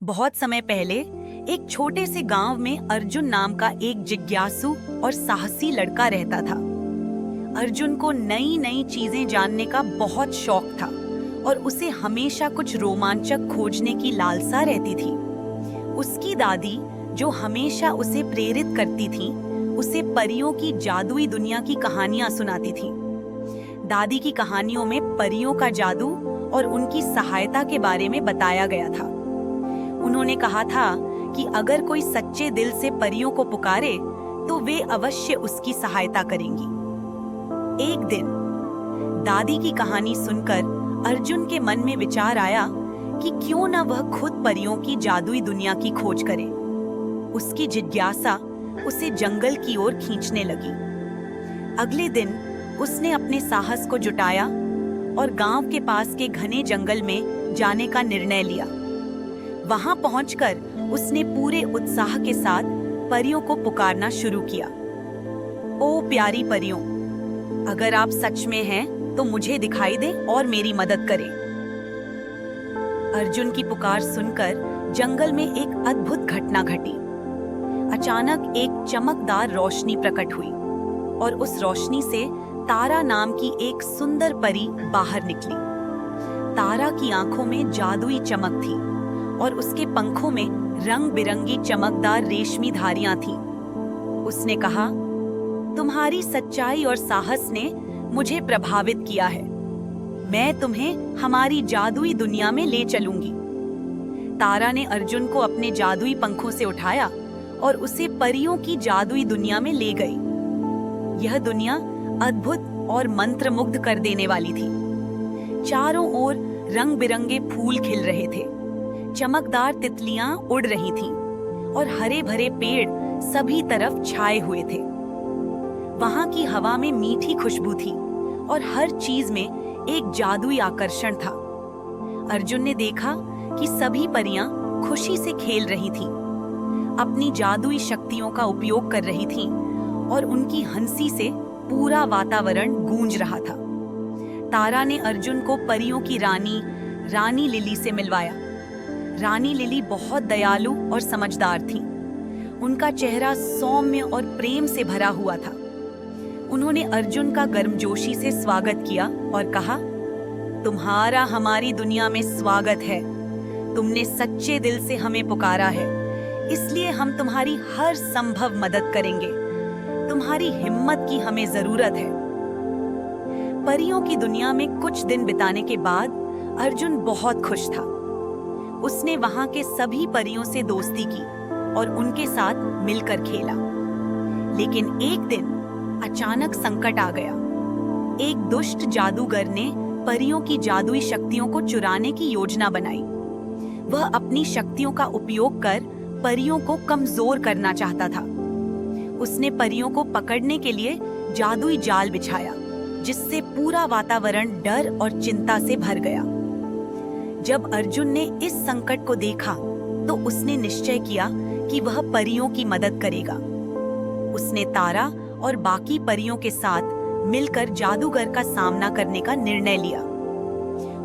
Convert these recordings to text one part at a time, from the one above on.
बहुत समय पहले एक छोटे से गांव में अर्जुन नाम का एक जिज्ञासु और साहसी लड़का रहता था। अर्जुन को नई नई चीजें जानने का बहुत शौक था और उसे हमेशा कुछ रोमांचक खोजने की लालसा रहती थी। उसकी दादी, जो हमेशा उसे प्रेरित करती थी, उसे परियों की जादुई दुनिया की कहानियां सुनाती थी। दादी की कहानियों में परियों का जादू और उनकी सहायता के बारे में बताया गया था। उन्होंने कहा था कि अगर कोई सच्चे दिल से परियों को पुकारे तो वे अवश्य उसकी सहायता करेंगी। एक दिन दादी की कहानी सुनकर अर्जुन के मन में विचार आया कि क्यों न वह खुद परियों की जादुई दुनिया की खोज करे। उसकी जिज्ञासा उसे जंगल की ओर खींचने लगी। अगले दिन उसने अपने साहस को जुटाया और गांव के पास के घने जंगल में जाने का निर्णय लिया। वहां पहुंचकर उसने पूरे उत्साह के साथ परियों को पुकारना शुरू किया। ओ प्यारी परियों, अगर आप सच में हैं तो मुझे दिखाई दें और मेरी मदद करें। अर्जुन की पुकार सुनकर जंगल में एक अद्भुत घटना घटी। अचानक एक चमकदार रोशनी प्रकट हुई और उस रोशनी से तारा नाम की एक सुंदर परी बाहर निकली। तारा की आंखों में जादुई चमक थी और उसके पंखों में रंग बिरंगी चमकदार रेशमी धारियां थीं। उसने कहा, तुम्हारी सच्चाई और साहस ने मुझे प्रभावित किया है। मैं तुम्हें हमारी जादुई दुनिया में ले चलूंगी। तारा ने अर्जुन को अपने जादुई पंखों से उठाया और उसे परियों की जादुई दुनिया में ले गई। यह दुनिया अद्भुत और मंत्रमुग्ध कर देने वाली थी। चारों ओर रंग बिरंगे फूल खिल रहे थे, चमकदार तितलियां उड़ रही थीं और हरे भरे पेड़ सभी तरफ छाए हुए थे। वहां की हवा में मीठी खुशबू थी और हर चीज में एक जादुई आकर्षण था। अर्जुन ने देखा कि सभी परियां खुशी से खेल रही थीं, अपनी जादुई शक्तियों का उपयोग कर रही थीं और उनकी हंसी से पूरा वातावरण गूंज रहा था। तारा ने अर्जुन को परियों की रानी लिली से मिलवाया। रानी लिली बहुत दयालु और समझदार थी। उनका चेहरा सौम्य और प्रेम से भरा हुआ था। उन्होंने अर्जुन का गर्मजोशी से स्वागत किया और कहा, तुम्हारा हमारी दुनिया में स्वागत है। तुमने सच्चे दिल से हमें पुकारा है, इसलिए हम तुम्हारी हर संभव मदद करेंगे। तुम्हारी हिम्मत की हमें जरूरत है। परियों की दुनिया में कुछ दिन बिताने के बाद अर्जुन बहुत खुश था। उसने वहां के सभी परियों से दोस्ती की और उनके साथ मिलकर खेला। लेकिन एक दिन अचानक संकट आ गया। एक दुष्ट जादूगर ने परियों की जादुई शक्तियों को चुराने की योजना बनाई। वह अपनी शक्तियों का उपयोग कर परियों को कमजोर करना चाहता था। उसने परियों को पकड़ने के लिए जादुई जाल बिछाया, जिससे पूरा वातावरण डर और चिंता से भर गया। जब अर्जुन ने इस संकट को देखा तो उसने निश्चय किया कि वह परियों की मदद करेगा। उसने तारा और बाकी परियों के साथ मिलकर जादूगर का सामना करने का निर्णय लिया।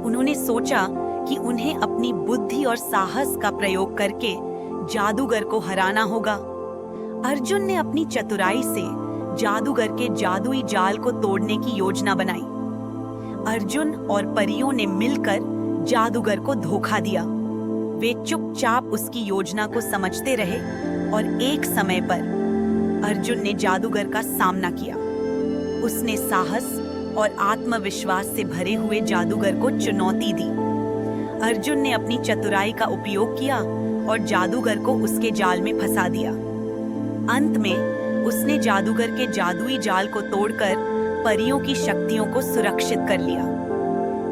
उन्होंने सोचा कि उन्हें अपनी बुद्धि और साहस का प्रयोग करके जादूगर को हराना होगा। अर्जुन ने अपनी चतुराई से जादूगर के जादुई जाल को तोड़ने की योजना बनाई। अर्जुन और परियों ने मिलकर जादूगर को धोखा दिया। वे चुपचाप उसकी योजना को समझते रहे और एक समय पर अर्जुन ने जादूगर का सामना किया। उसने साहस और आत्मविश्वास से भरे हुए जादूगर को चुनौती दी। अर्जुन ने अपनी चतुराई का उपयोग किया और जादूगर को उसके जाल में फंसा दिया। अंत में उसने जादूगर के जादुई जाल को तोड़कर परियों की शक्तियों को सुरक्षित कर लिया।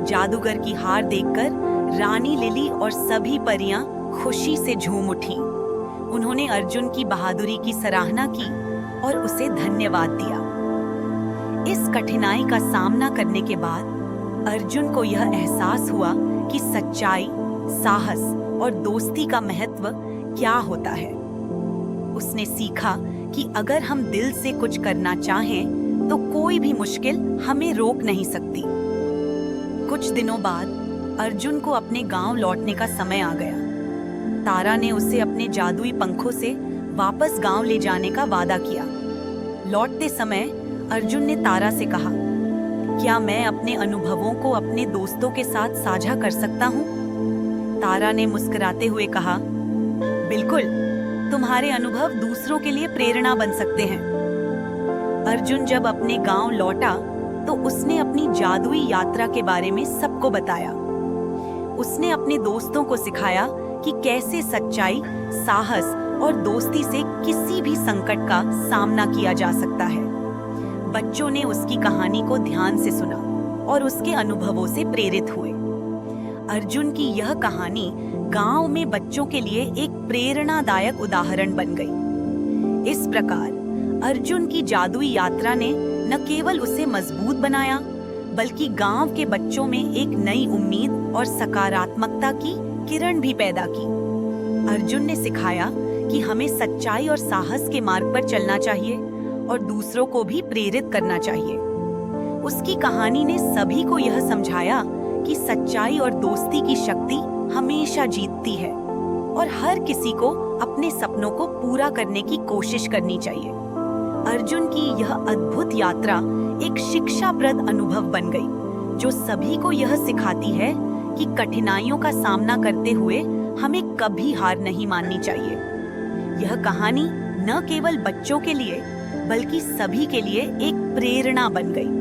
जादूगर की हार देखकर रानी लिली और सभी परियां खुशी से झूम उठीं। उन्होंने अर्जुन की बहादुरी की सराहना की और उसे धन्यवाद दिया। इस कठिनाई का सामना करने के बाद अर्जुन को यह एहसास हुआ कि सच्चाई, साहस और दोस्ती का महत्व क्या होता है। उसने सीखा कि अगर हम दिल से कुछ करना चाहें तो कोई भी मुश्किल हमें रोक नहीं सकती। कुछ दिनों बाद अर्जुन को अपने गांव लौटने का समय आ गया। तारा ने उसे अपने जादुई पंखों से वापस गांव ले जाने का वादा किया। लौटते समय अर्जुन ने तारा से कहा, क्या मैं अपने अनुभवों को अपने दोस्तों के साथ साझा कर सकता हूँ? तारा ने मुस्कुराते हुए कहा, बिल्कुल, तुम्हारे अनुभव दूसरों के लिए प्रेरणा बन सकते हैं। अर्जुन जब अपने गांव लौटा तो उसने अपनी जादुई यात्रा के बारे में सबको बताया। उसने अपने दोस्तों को सिखाया कि कैसे सच्चाई, साहस और दोस्ती से किसी भी संकट का सामना किया जा सकता है। बच्चों ने उसकी कहानी को ध्यान से सुना और उसके अनुभवों से प्रेरित हुए। अर्जुन की यह कहानी गांव में बच्चों के लिए एक प्रेरणादायक उदाहरण बन गई। इस प्रकार अर्जुन की जादुई यात्रा ने न केवल उसे मजबूत बनाया, बल्कि गांव के बच्चों में एक नई उम्मीद और सकारात्मकता की किरण भी पैदा की। अर्जुन ने सिखाया कि हमें सच्चाई और साहस के मार्ग पर चलना चाहिए और दूसरों को भी प्रेरित करना चाहिए। उसकी कहानी ने सभी को यह समझाया कि सच्चाई और दोस्ती की शक्ति हमेशा जीतती है और हर किसी को अपने सपनों को पूरा करने की कोशिश करनी चाहिए। अर्जुन की यह अद्भुत यात्रा एक शिक्षाप्रद अनुभव बन गई, जो सभी को यह सिखाती है कि कठिनाइयों का सामना करते हुए हमें कभी हार नहीं माननी चाहिए। यह कहानी न केवल बच्चों के लिए बल्कि सभी के लिए एक प्रेरणा बन गई।